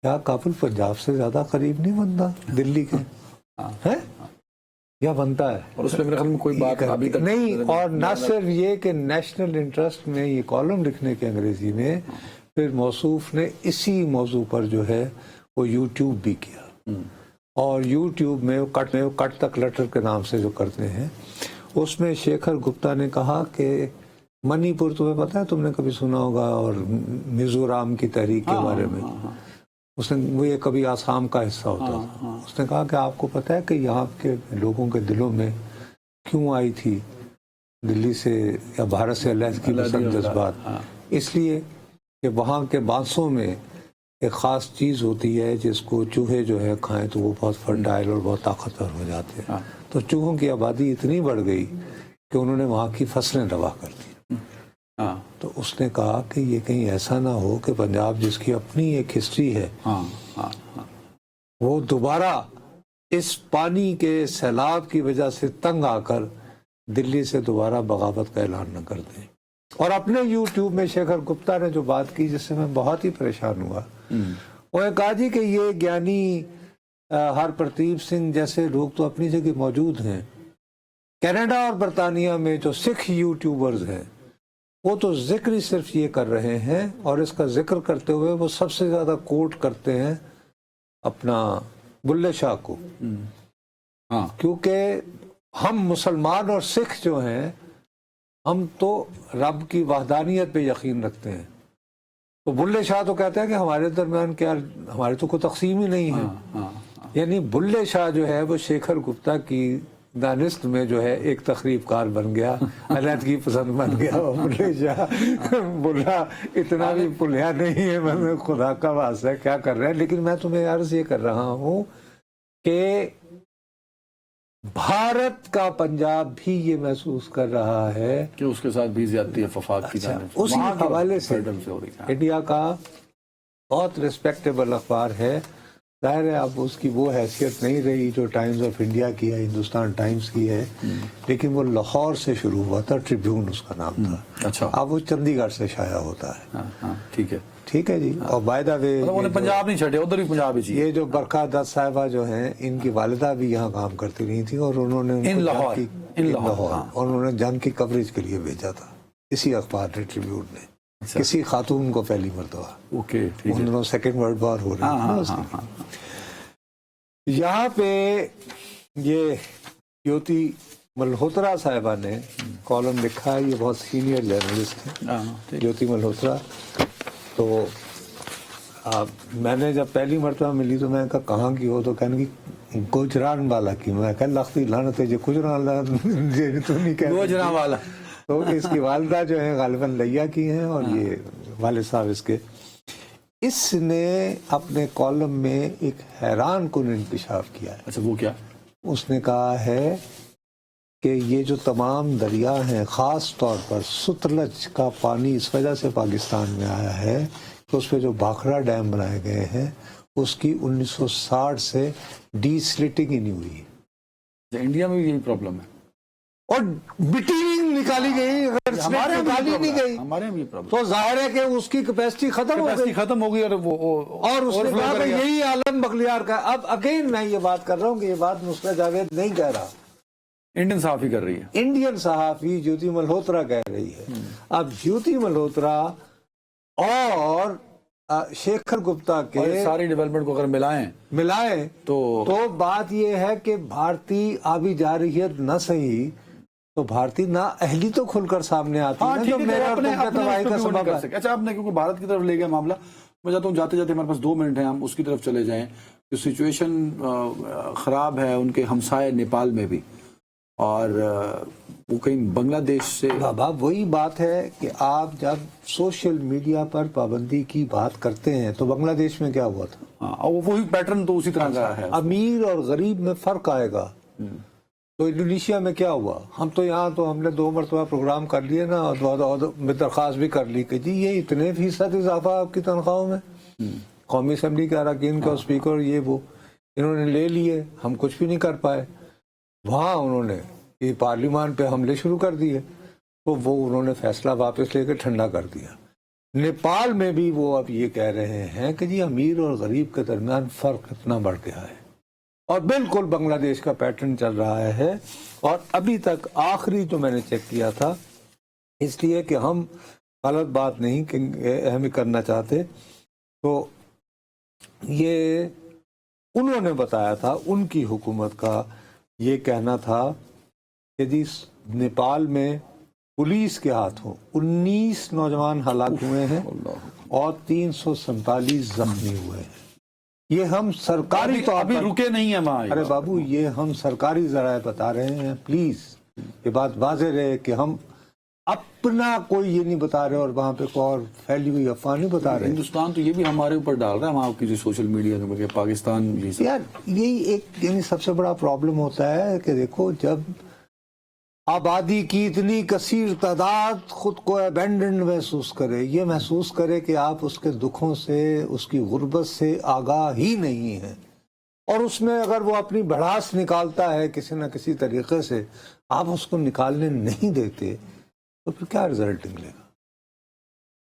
क्या काबुल पंजाब से ज्यादा करीब नहीं बनता दिल्ली के, है या बनता है? और उसमें मेरे ख्याल में कोई बात अभी तक नहीं। और न सिर्फ ये कि नेशनल इंटरेस्ट में ये कॉलम लिखने के अंग्रेजी में, फिर मौसूफ ने इसी मौजू पर जो है वो यूट्यूब भी किया, और यूट्यूब में कट तक लेटर के नाम से जो करते हैं, उसमें शेखर गुप्ता ने कहा कि मणिपुर तुम्हें पता है, तुमने कभी सुना होगा, और मिजोरम की तहरीक के बारे में, उसने वो ये कभी आसाम का हिस्सा होता था, उसने कहा कि आपको पता है कि यहाँ के लोगों के दिलों में क्यों आई थी दिल्ली से या भारत से अलग जज्बात, इसलिए कि वहाँ के बांसों में एक ख़ास चीज़ होती है जिसको चूहे जो है खाएं तो वो बहुत फर्टाइल और बहुत ताकतवर हो जाते हैं। तो चूहों की आबादी इतनी बढ़ गई कि उन्होंने वहाँ की फसलें तबाह कर दी। तो उसने कहा कि ये कहीं ऐसा ना हो कि पंजाब जिसकी अपनी एक हिस्ट्री है वो दोबारा इस पानी के सैलाब की वजह से तंग आकर दिल्ली से दोबारा बगावत का ऐलान न कर दें। और अपने यूट्यूब में शेखर गुप्ता ने जो बात की जिससे मैं बहुत ही परेशान हुआ, वो कहा जी कि ये ज्ञानी हरप्रदीप सिंह जैसे लोग तो अपनी जगह मौजूद हैं, कनाडा और बरतानिया में जो सिख यूट्यूबर्स हैं वो तो जिक्र ही सिर्फ ये कर रहे हैं, और इसका जिक्र करते हुए वो सबसे ज्यादा कोट करते हैं अपना बुल्ले शाह को। हाँ, क्योंकि हम मुसलमान और सिख जो हैं हम तो रब की वहदानियत पे यकीन रखते हैं, तो बुल्ले शाह तो कहते हैं कि हमारे दरमियान क्या, हमारे तो कोई तकसीम ही नहीं है। हाँ, यानी बुल्ले शाह जो है वो शेखर गुप्ता की दानिस्त में जो है एक तकरीबकार बन गया, अलहदगी पसंद बन गया। और बुल्ले शाह बोला इतना भी पुलिया नहीं है, मैं खुदा का वास्ता है क्या कर रहे हैं। लेकिन मैं तुम्हें अर्ज ये कर रहा हूँ कि भारत का पंजाब भी ये महसूस कर रहा है कि उसके साथ भी ज्यादती है फफाद की जानिब से। उसी वहाँ के हवाले से freedom हो रही है। इंडिया का बहुत रिस्पेक्टेबल अखबार है, जाहिर है अब उसकी वो हैसियत नहीं रही जो टाइम्स ऑफ इंडिया की है, हिंदुस्तान टाइम्स की है, लेकिन वो लाहौर से शुरू हुआ था, ट्रिब्यून उसका नाम था। अच्छा, अब वो चंडीगढ़ से शाया होता है। हाँ, ठीक है। ठीक है जी। और बाय द वे उन्होंने पंजाब नहीं छटे, उधर भी पंजाब ही चाहिए। ये जो बरखा दत्त साहिबा जो हैं इनकी वालिदा भी यहाँ काम करती रही थी, और उन्होंने उनको इन लाहौर, जंग की- इन इन लाहौर, लाहौर, हाँ। और उन्होंने जंग की कवरेज के लिए भेजा था इसी अखबार ने, ट्रिब्यून ने, अच्छा। किसी खातून को पहली मरतबा। ओके, ठीक उन है। दोनों सेकेंड वर्ल्ड वॉर हो रही हाँ, थी ना हाँ, उसकी। हाँ, हाँ। यहाँ पे ये ज्योति मल्होत्रा साहिबा ने कॉलम लिखा है, ये बहुत सीनियर जर्नलिस्ट हैं हाँ, ठीक। ज्योति मल्होत्रा। तो मैंने जब पहली मरतबा मिली तो मैं कहा कहाँ की हो, तो कहने की गुजरान वाला की। मैं कह लखती लानत है जो गुजरान तो नहीं कह गोजरा वाला। तो इसकी वालिदा जो है गालिबन लैया की हैं, और ये वालिद साहब इसके। इसने अपने कॉलम में एक हैरान कुन इंकशाफ किया है। अच्छा, वो क्या? उसने कहा है कि ये जो तमाम दरिया हैं, ख़ास तौर पर सतलज का पानी इस वजह से पाकिस्तान में आया है कि उस पर जो भाखड़ा डैम बनाए गए हैं उसकी 1960 से डीस्लिटिंग ही नहीं हुई, अच्छा, इंडिया में भी यही प्रॉब्लम है। और मिट्टी नहीं निकाली गई। अगर हमारे यहाँ भी निकाली नहीं problem है, गई हमारे यहाँ भी प्रॉब्लम, तो जाहिर है कि उसकी कैपेसिटी खत्म हो गई, कैपेसिटी खत्म हो गई, और वो और उसने overflow कहा कर कि गया। यही आलम बखलियार का। अब अगेन मैं ये बात कर रहा हूँ कि ये बात नुसरत जावेद नहीं कह रहा, इंडियन साफी कर रही है। इंडियन सहाफी ज्योति मल्होत्रा कह रही है। अब ज्योति मल्होत्रा और शेखर गुप्ता और के सारी डेवलपमेंट को अगर मिलाएं तो बात यह है कि भारतीय आबी जारहियत न सही तो भारतीय ना अहली तो खुलकर सामने आती है, जो मेरे और तुम पे तबाही का सबब है। अच्छा, आपने क्योंकि भारत की तरफ ले गया मामला, मैं चाहता हूँ जाते जाते हमारे पास 2 मिनट हैं, हम उसकी तरफ चले जाएं। जो सिचुएशन खराब है उनके हमसाए नेपाल में भी, और वो कहीं बांग्लादेश से। बाबा वही बात है कि आप जब सोशल मीडिया पर पाबंदी की बात करते हैं तो बांग्लादेश में क्या हुआ था? हाँ, और वही पैटर्न तो उसी तरह का है। अमीर और गरीब में फर्क आएगा। तो इंडोनेशिया में क्या हुआ? हम तो यहाँ तो हमने 2 मरतबा प्रोग्राम कर लिए ना, और दरख्वास्त भी कर ली कि जी ये इतने फीसद इजाफा आपकी तनख्वाहों में। कौमी असम्बली के अरकान का स्पीकर ये वो इन्होंने ले लिए, हम कुछ भी नहीं कर पाए। वहाँ उन्होंने ये पार्लियामान पे हमले शुरू कर दिए, तो वो उन्होंने फैसला वापस लेकर ठंडा कर दिया। नेपाल में भी वो अब ये कह रहे हैं कि जी अमीर और गरीब के दरमियान फर्क इतना बढ़ गया है, और बिल्कुल बांग्लादेश का पैटर्न चल रहा है। और अभी तक आखिरी जो मैंने चेक किया था, इसलिए कि हम गलत बात नहीं हम करना चाहते, तो ये उन्होंने बताया था, उनकी हुकूमत का ये कहना था कि जी नेपाल में पुलिस के हाथों 19 नौजवान हलाक हुए हैं और 347 जख्मी हुए हैं। ये हम सरकारी तौर अभी पर रुके नहीं है वहाँ। अरे बाबू, ये हम सरकारी जराए बता रहे हैं, प्लीज ये बात वाज़ेह रहे कि हम अपना कोई ये नहीं बता रहे और वहां पे कोई और फैली हुई अफवाह नहीं बता रहे। हिंदुस्तान तो ये भी हमारे ऊपर डाल रहा है, वहाँ की सोशल मीडिया में, पाकिस्तान ये सब। यार यही एक यानी सबसे बड़ा प्रॉब्लम होता है कि देखो, जब आबादी की इतनी कसीर तादाद खुद को अबेंडन महसूस करे, ये महसूस करे कि आप उसके दुखों से, उसकी गुर्बत से आगाह ही नहीं है, اور اس میں اگر وہ اپنی بھڑاس نکالتا ہے کسی نہ کسی طریقے سے، آپ اس کو نکالنے نہیں دیتے تو پھر کیا رزلٹ نکلے گا؟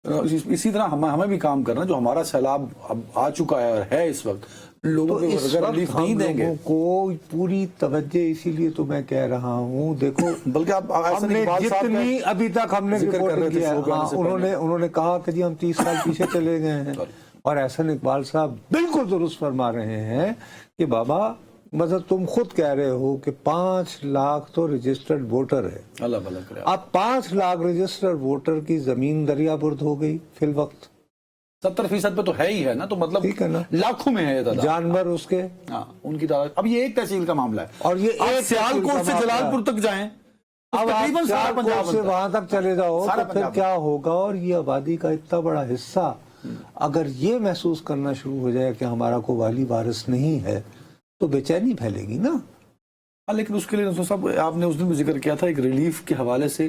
اسی طرح ہمیں بھی کام کرنا، جو ہمارا سیلاب اب آ چکا ہے اور ہے اس وقت، لوگوں کو اس اگر وقت ریلیف ہم نہیں دیں گے، لوگوں کو پوری توجہ، اسی لیے تو میں کہہ رہا ہوں، دیکھو بلکہ آپ ہم احسن نے اقبال صاحب کا جتنی ابھی تک ہم نے ذکر کر رہے رپورٹ تھے کیا، شو پہ آنے ہاں سے پہلے، انہوں نے کہا کہ جی ہم 30 سال پیچھے چلے گئے ہیں، اور احسن اقبال صاحب بالکل درست فرما رہے ہیں کہ بابا مطلب تم خود کہہ رہے ہو کہ 5 لاکھ تو رجسٹرڈ ووٹر ہے، اللہ بھلا کرے۔ اب 5 لاکھ رجسٹرڈ ووٹر کی زمین دریا برد ہو گئی فی الوقت، 70% پہ تو ہے ہی ہے نا، تو مطلب ٹھیک ہے نا، لاکھوں میں ہے یہ تعداد، جانور اس کے، ہاں ان کی تعداد۔ اب یہ ایک تحصیل کا معاملہ ہے، اور یہ آپ ایک سیال تحصیل کوٹ کا سے معاملہ جلال پور تک جائیں، اب آپ تقریباً سارا سیال پنجاب کوٹ سے بنتا ہے۔ وہاں تک چلے جاؤ سارا تو پھر پنجاب کیا ہوگا؟ اور یہ آبادی کا اتنا بڑا حصہ اگر یہ محسوس کرنا شروع ہو جائے کہ ہمارا کوئی والی وارث نہیں ہے تو بے چینی پھیلے گی نا۔ ہاں لیکن اس کے لیے نصر صاحب آپ نے اس دن بھی ذکر کیا تھا ایک ریلیف کے حوالے سے،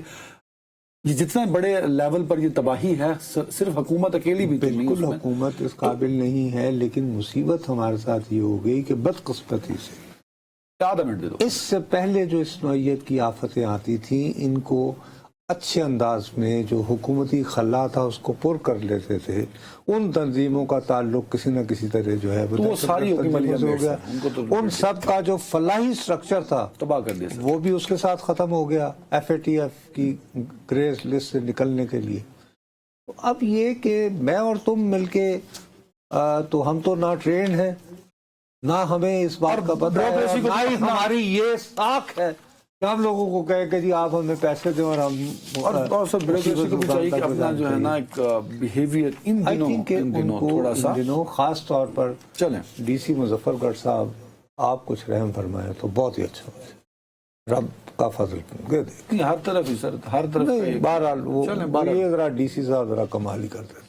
یہ جتنے بڑے لیول پر یہ تباہی ہے صرف حکومت اکیلی بھی نہیں بالکل اس میں۔ حکومت اس قابل نہیں ہے، لیکن مصیبت ہمارے ساتھ یہ ہو گئی کہ بدقسمتی سے آدھا منٹ دے دو۔ اس سے پہلے جو اس نوعیت کی آفتیں آتی تھیں ان کو اچھے انداز میں جو حکومتی خلا تھا اس کو پر کر لیتے تھے، ان تنظیموں کا تعلق کسی نہ کسی طرح جو ہے تو وہ ساری تنظیموں سے ہو گیا، ان کو تو ان سب کا جو فلاحی سٹرکچر تھا تباہ کر دیا سر۔ وہ بھی اس کے ساتھ ختم ہو گیا ایف اے ٹی ایف کی گریز لسٹ سے نکلنے کے لیے۔ اب یہ کہ میں اور تم مل کے تو ہم تو نہ ٹرینڈ ہیں، نہ ہمیں اس بات کا پتہ ہے، اور نہ ہی ہماری یہ ساکھ ہے کہ ہم لوگوں کو کہے کہ جی آپ ہمیں پیسے دیں اور ہم اور سر بیوروکریسی کو بھی چاہیے کہ اپنا جو ہے نا ایک بیہیویئر ان دنوں تھوڑا سا، ان دنوں خاص طور پر چلیں ڈی سی مظفر گڑھ صاحب آپ کچھ رحم فرمائے تو بہت ہی اچھا ہو، رب کا فضل دے دے۔ ہر طرف ہی سر، ہر طرف نہیں بہرحال وہ یہ ذرا ڈی سی صاحب ذرا کمال ہی کرتے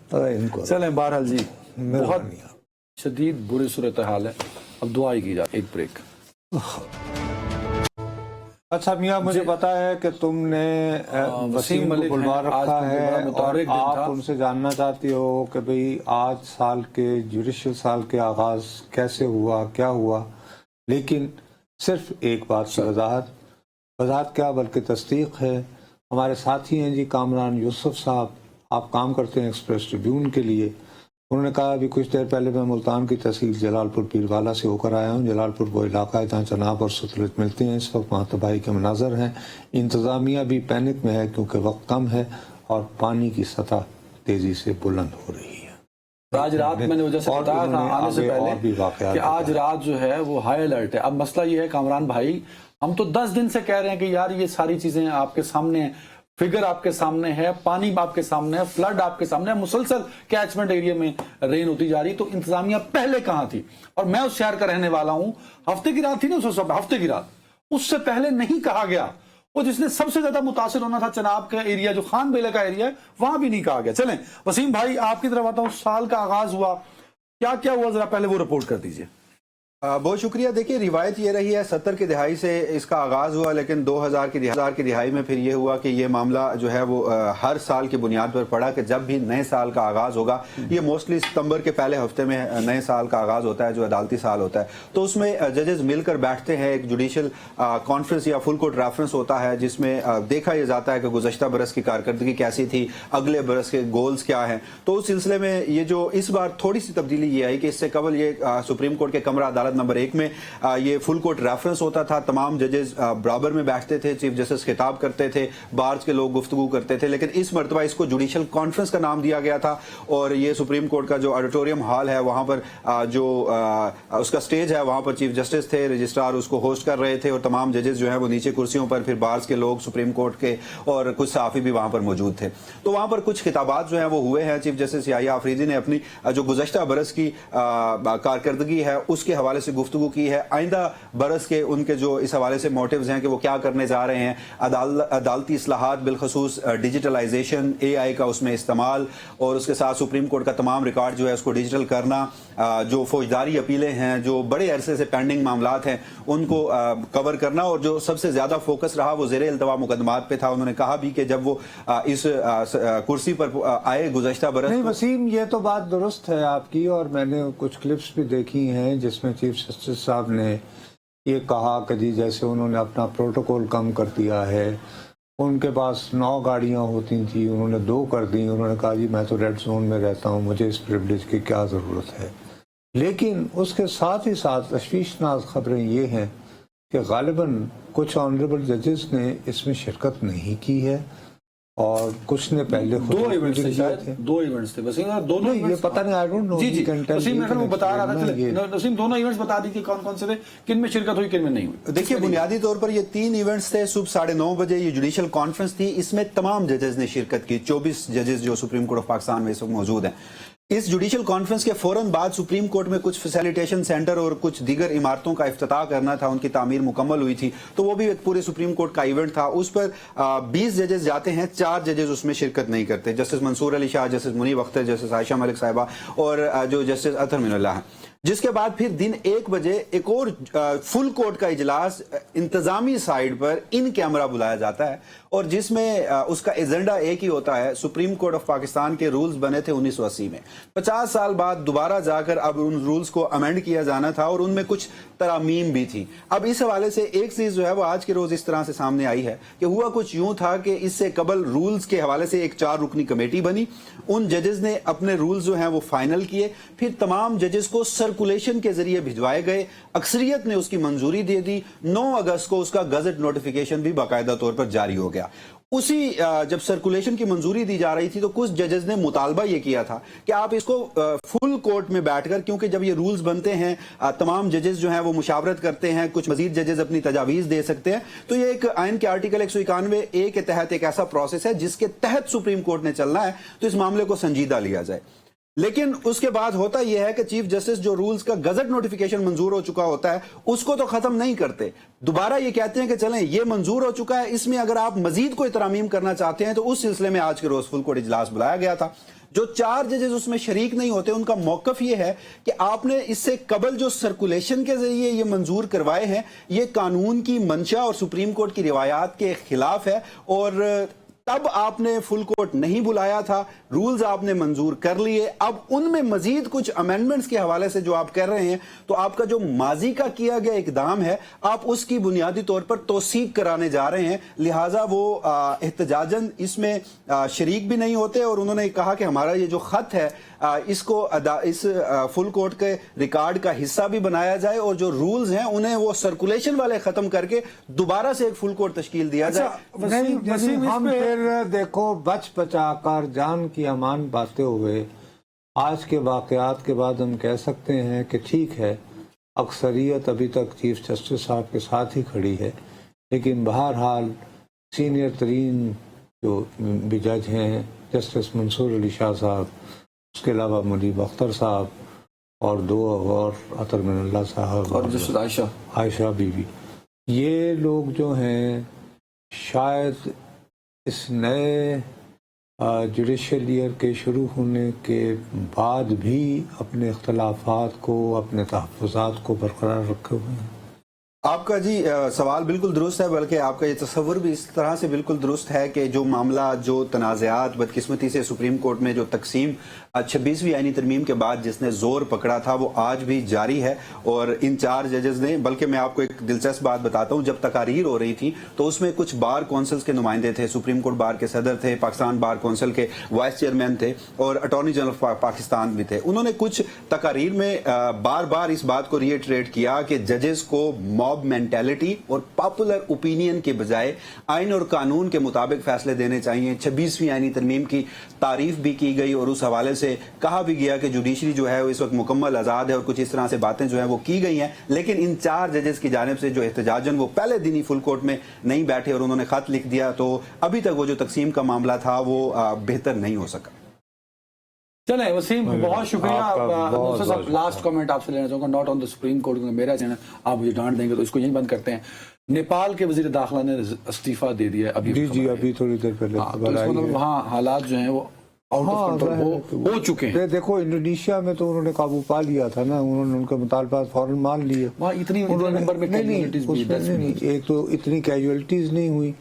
تھے ان کو، چلیں بہرحال جی بہت مہربانی آپ۔ شدید بری صورتحال ہے، اب دعا ہی کی جائے۔ ایک بریک۔ اچھا میاں مجھے پتا ہے کہ تم نے وسیم کو بلوا رکھا ہے اور آپ ان سے جاننا چاہتی ہو کہ بھئی آج سال کے جوڈیشل سال کے آغاز کیسے ہوا، کیا ہوا، لیکن صرف ایک بات کی وضاحت کیا بلکہ تصدیق ہے، ہمارے ساتھی ہیں جی کامران یوسف صاحب، آپ کام کرتے ہیں ایکسپریس ٹریبیون کے لیے، انہوں نے کہا ابھی کچھ دیر پہلے میں ملتان کی تحصیل جلال پور پیروالا سے ہو کر آیا ہوں۔ جلال پور وہ علاقہ ہے جہاں چناب اور ستلج ملتے ہیں، اس وقت وہاں تباہی کے مناظر ہیں، انتظامیہ بھی پینک میں ہے کیونکہ وقت کم ہے اور پانی کی سطح تیزی سے بلند ہو رہی ہے۔ آج رات میں نے وجہ سے بتایا تھا آنے سے پہلے کہ آج رات جو ہے وہ ہائی الرٹ ہے۔ اب مسئلہ یہ ہے کامران بھائی، ہم تو 10 دن سے کہہ رہے ہیں کہ یار یہ ساری چیزیں آپ کے سامنے ہیں، فگر آپ کے سامنے ہے، پانی آپ کے سامنے ہے، فلڈ آپ کے سامنے ہے، مسلسل کیچمنٹ ایریا میں رین ہوتی جا رہی، تو انتظامیہ پہلے کہاں تھی؟ اور میں اس شہر کا رہنے والا ہوں، ہفتے کی رات تھی نا اس وقت، ہفتے کی رات، اس سے پہلے نہیں کہا گیا۔ وہ جس نے سب سے زیادہ متاثر ہونا تھا چناب کا ایریا، جو خان بیلے کا ایریا ہے، وہاں بھی نہیں کہا گیا۔ چلیں وسیم بھائی آپ کی طرف آتا ہوں، سال کا آغاز ہوا، کیا کیا ہوا ذرا پہلے وہ رپورٹ کر دیجئے۔ بہت شکریہ۔ دیکھیے روایت یہ رہی ہے 70 کی دہائی سے اس کا آغاز ہوا، لیکن 2000 کی دہائی میں پھر یہ ہوا کہ یہ معاملہ جو ہے وہ ہر سال کی بنیاد پر پڑا کہ جب بھی نئے سال کا آغاز ہوگا، یہ موسٹلی ستمبر کے پہلے ہفتے میں نئے سال کا آغاز ہوتا ہے جو عدالتی سال ہوتا ہے، تو اس میں ججز مل کر بیٹھتے ہیں، ایک جوڈیشل کانفرنس یا فل کوٹ ریفرنس ہوتا ہے جس میں دیکھا یہ جاتا ہے کہ گزشتہ برس کی کارکردگی کیسی تھی، اگلے برس کے گولز کیا ہیں۔ تو اس سلسلے میں یہ جو اس بار تھوڑی سی تبدیلی یہ آئی کہ اس سے قبل یہ سپریم کورٹ کے کمرہ عدالت نمبر 1 میں یہ فل کوٹ ریفرنس ہوتا تھا، تمام ججز برابر میں بیٹھتے تھے، چیف جسٹس خطاب کرتے تھے، بارز کے لوگ گفتگو کرتے تھے، لیکن اس مرتبہ اس کو جوڈیشل کانفرنس کا نام دیا گیا تھا، اور یہ سپریم کورٹ کا جو آڈیٹوریم ہال ہے وہاں پر جو اس کا سٹیج ہے وہاں پر چیف جسٹس تھے، رجسٹرار اس کو ہوسٹ کر رہے تھے، اور تمام ججز جو ہیں وہ نیچے کرسیوں پر، پھر بارز کے لوگ سپریم کورٹ کے اور کچھ صحافی بھی وہاں پر موجود تھے۔ تو وہاں پر کچھ خطابات جو ہیں وہ ہوئے ہیں، چیف جسٹس یحییٰ آفریدی نے اپنی جو گزشتہ برس کی کارکردگی ہے اس کے حوالے हवाले से गुफ्तगू की है, आइंदा बरस के उनके जो इस हवाले से मोटिव्स हैं कि वो क्या करने जा रहे हैं, अदालती इस्लाहात बिलखसूस डिजिटलाइजेशन, AI का उसमें इस्तेमाल और उसके साथ सुप्रीम कोर्ट का तमाम रिकॉर्ड जो है उसको डिजिटल करना, जो फौजदारी अपीलें हैं, जो बड़े अरसे से पेंडिंग मामलात हैं उनको कवर करना, और जो सबसे ज़्यादा फोकस रहा वो ज़ेर इल्तवा मुकदमात पे था। उन्होंने कहा भी कि जब वो इस कुर्सी पर आए गुज़श्ता बरस नहीं वसीम, ये तो बात दुरुस्त है आपकी, और मैंने कुछ क्लिप्स भी देखी हैं जिसमें चीफ जस्टिस साहब ने ये कहा कि जी जैसे उन्होंने अपना प्रोटोकॉल कम कर दिया है, उनके पास 9 गाड़ियां होती थी, उन्होंने 2 कर दी। उन्होंने कहा जी मैं तो रेड जोन में रहता हूँ, मुझे इस प्रिविलेज की क्या ज़रूरत है। लेकिन उसके साथ ही साथ तशवीशनाक खबरें ये हैं कि गालिबन कुछ ऑनरेबल जजेस ने इसमें शिरकत नहीं की है और कुछ ने पहले खुद 2 इवेंट्स थे, किए शायद 2 इवेंट्स थे वसीम, दोनों ये पता नहीं, आई डोंट नो। जी वसीम मैं वो बता रहा था, वसीम दोनों इवेंट्स बता दीजिए कौन कौन से थे, किन में शिरकत हुई किन में नहीं हुई। देखिए बुनियादी तौर पर ये 3 इवेंट्स थे। सुबह 9:30 बजे ये जुडिशल कॉन्फ्रेंस थी, इसमें तमाम जजेस ने शिरकत की, 24 जजेस जो सुप्रीम कोर्ट ऑफ पाकिस्तान में इस वक्त मौजूद हैं। इस जुडिशल कॉन्फ्रेंस के फौरन बाद सुप्रीम कोर्ट में कुछ फैसिलिटेशन सेंटर और कुछ दीगर इमारतों का इफ्तिताह करना था, उनकी तामीर मुकम्मल हुई थी, तो वो भी एक पूरे सुप्रीम कोर्ट का इवेंट था। उस पर 20 जजेस जाते हैं, 4 जजेस उसमें शिरकत नहीं करते, Justice Mansoor Ali Shah, Justice Muneeb Akhtar, Justice Ayesha Malik साहिबा और जो जस्टिस अतहर मिनल्लाह हैं। जिसके बाद फिर दिन 1 बजे एक और फुल कोर्ट का इजलास इंतजामी साइड पर इन कैमरा बुलाया जाता है, और जिसमें उसका एजेंडा एक ही होता है। सुप्रीम कोर्ट ऑफ पाकिस्तान के रूल्स बने थे 1980 में, 50 साल बाद दोबारा जाकर अब उन रूल्स को अमेंड किया जाना था और उनमें कुछ तरामीम भी थी। अब इस हवाले से एक चीज जो है वो आज के रोज इस तरह से सामने आई है कि हुआ कुछ यूं था कि इससे कबल रूल्स के हवाले से एक 4 रुकनी कमेटी बनी, उन जजेस ने अपने रूल्स जो हैं वो फाइनल किए, फिर तमाम जजेस को सर्कुलेशन के जरिए भिजवाए गए, अक्सरियत ने उसकी मंजूरी दे दी, 9 अगस्त को उसका गजट नोटिफिकेशन भी बाकायदा तौर पर जारी हो गया। उसी जब सर्कुलेशन की मंजूरी दी जा रही थी तो कुछ जजेस ने मुतालबा ये किया था कि आप इसको फुल कोर्ट में बैठकर, क्योंकि जब ये रूल्स बनते हैं तमाम जजेस जो हैं वो मुशावरत करते हैं, कुछ मजीद जजेस अपनी तजावीज़ दे सकते हैं, तो ये एक आइन के आर्टिकल 191A के तहत एक ऐसा प्रोसेस है जिसके तहत सुप्रीम कोर्ट ने चलना है, तो इस मामले को संजीदा लिया जाए। लेकिन उसके बाद होता यह है कि चीफ जस्टिस जो रूल्स का गजट नोटिफिकेशन मंजूर हो चुका होता है उसको तो खत्म नहीं करते, दोबारा ये कहते हैं कि चलें ये मंजूर हो चुका है, इसमें अगर आप मजीद कोई तरामीम करना चाहते हैं तो उस सिलसिले में आज के रोज फुल कोर्ट इजलास बुलाया गया था। जो 4 जजेस उसमें शरीक नहीं होते उनका मौकफ ये है कि आपने इससे कबल जो सर्कुलेशन के जरिए ये मंजूर करवाए हैं ये कानून की मंशा और सुप्रीम कोर्ट की रिवायात के खिलाफ है, और तब आपने फुल कोर्ट नहीं बुलाया था, रूल्स आपने मंजूर कर लिए, अब उनमें मजीद कुछ अमेंडमेंट्स के हवाले से जो आप कर रहे हैं तो आपका जो माजी का किया गया इकदाम है आप उसकी बुनियादी तौर पर तौसीक कराने जा रहे हैं, लिहाजा वो एहतजाजन इसमें शरीक भी नहीं होते। और उन्होंने कहा कि हमारा ये जो खत है इसको इस फुल कोर्ट के रिकॉर्ड का हिस्सा भी बनाया जाए और जो रूल्स हैं उन्हें वो सर्कुलेशन वाले खत्म करके दोबारा से एक फुल कोर्ट तश्कील दिया जाए। नहीं, हम फिर देखो बच बचा कर जान की अमान पाते हुए आज के वाकयात के बाद हम कह सकते हैं कि ठीक है अक्सरियत अभी तक चीफ जस्टिस साहब के साथ ही खड़ी है, लेकिन बहरहाल सीनियर तरीन जो भी जज हैं जस्टिस मंसूर अली शाह साहब, उसके अलावा मुनीब अख्तर साहब और 2 और अतहर मिनल्लाह साहब और जस्टिस आयशा बीबी, ये लोग जो हैं शायद इस नए जुडिशल ईयर के शुरू होने के बाद भी अपने इख्तलाफात को, अपने तहफ़्फ़ुज़ात को बरकरार रखे हुए हैं। आपका जी सवाल बिल्कुल दुरुस्त है, बल्कि आपका ये तस्वुर भी इस तरह से बिल्कुल दुरुस्त है कि जो मामला, जो तनाज़ात बदकिस्मती से सुप्रीम कोर्ट में जो तकसीम 26वीं आईनी तरमीम के बाद जिसने जोर पकड़ा था वो आज भी जारी है। और इन 4 जजेस ने, बल्कि मैं आपको एक दिलचस्प बात बताता हूँ, जब तकारीर हो रही थी तो उसमें कुछ बार कौंसल्स के नुमाइंदे थे, सुप्रीम कोर्ट बार के सदर थे, पाकिस्तान बार कौंसिल के वाइस चेयरमैन थे और अटॉर्नी जनरल ऑफ पाकिस्तान भी थे। उन्होंने कुछ तकारीर में बार बार इस बात को रिएटरेट किया कि जजेस को मॉब मेंटालिटी और पॉपुलर ओपिनियन के बजाय आइन और कानून के मुताबिक फैसले देने चाहिए। 26वीं आईनी तरमीम की तारीफ भी की गई और उस हवाले से कहा भी गया कि जुडिशरी जो है वो इस वक्त मुकम्मल आज़ाद है और कुछ इस तरह से बातें जो है वो की गई हैं। लेकिन इन 4 जजेस की जानिब से जो एहतजाजन वो पहले दिन ही फुल कोर्ट में नहीं बैठे और उन्होंने खत लिख दिया, तो अभी तक वो जो तकसीम का मामला था वो बेहतर नहीं हो सका। चले वसीम बहुत शुक्रिया। आपका बहुत बहुत लास्ट कमेंट आपसे लेना चाहूंगा, not on the supreme court, क्योंकि मेरा चैनल आप मुझे डांट देंगे तो इसको यहीं बंद करते हैं। नेपाल के वजीर दाखिला ने इस्तीफा दे दिया अभी। जी अभी थोड़ी देर पहले तो इसका मतलब वहाँ हालात जो हैं वो आउट ऑफ कंट्रोल हो चुके हैं। देखो इंडोनेशिया में तो उन्होंने काबू पा लिया था ना, उन्होंने उनके मुतालबात फौरन मान लिए। वहाँ इतनी नंबर में नहीं, एक तो इतनी कैजुअलिटीज नहीं हुई,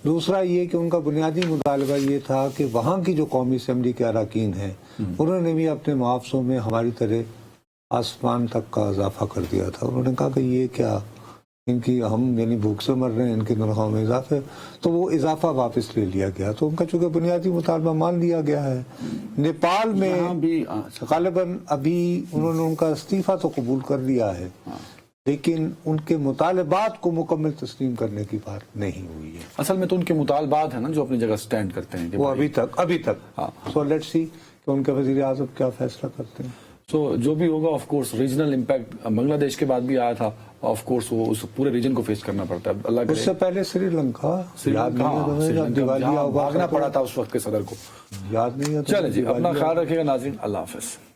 दूसरा ये कि उनका बुनियादी मुतालबा ये था कि वहाँ की जो कौमी असम्बली के अरकान हैं उन्होंने भी अपने मुआवजों में हमारी तरह आसमान तक का इजाफा कर दिया था। उन्होंने कहा कि ये क्या, इनकी हम यानी भूख से मर रहे हैं, इनकी तनख्वाह में इजाफे, तो वो इजाफा वापस ले लिया गया। तो उनका चूंकि बुनियादी मुतालबा मान लिया गया है। नेपाल में भी गालिबन अभी उन्होंने उनका इस्तीफा तो कबूल कर लिया है, लेकिन उनके मुतालबात को मुकम्मल तस्लीम करने की बात नहीं हुई है। असल में तो उनके मुतालबात है ना जो अपनी जगह स्टैंड करते हैं, वो अभी तक सो लेट्स सी कि उनके वजीर आज़म क्या फैसला करते हैं। सो जो भी होगा of course regional impact Bangladesh के बाद भी आया था, ऑफ कोर्स वो उस पूरे रीजन को फेस करना पड़ता है। अल्लाह उससे पहले श्रीलंका भागना पड़ा था उस वक्त के सदर को, याद नहीं है। चले जी, अपना ख्याल रखिएगा नाज़रीन, अल्लाह हाफ़िज़।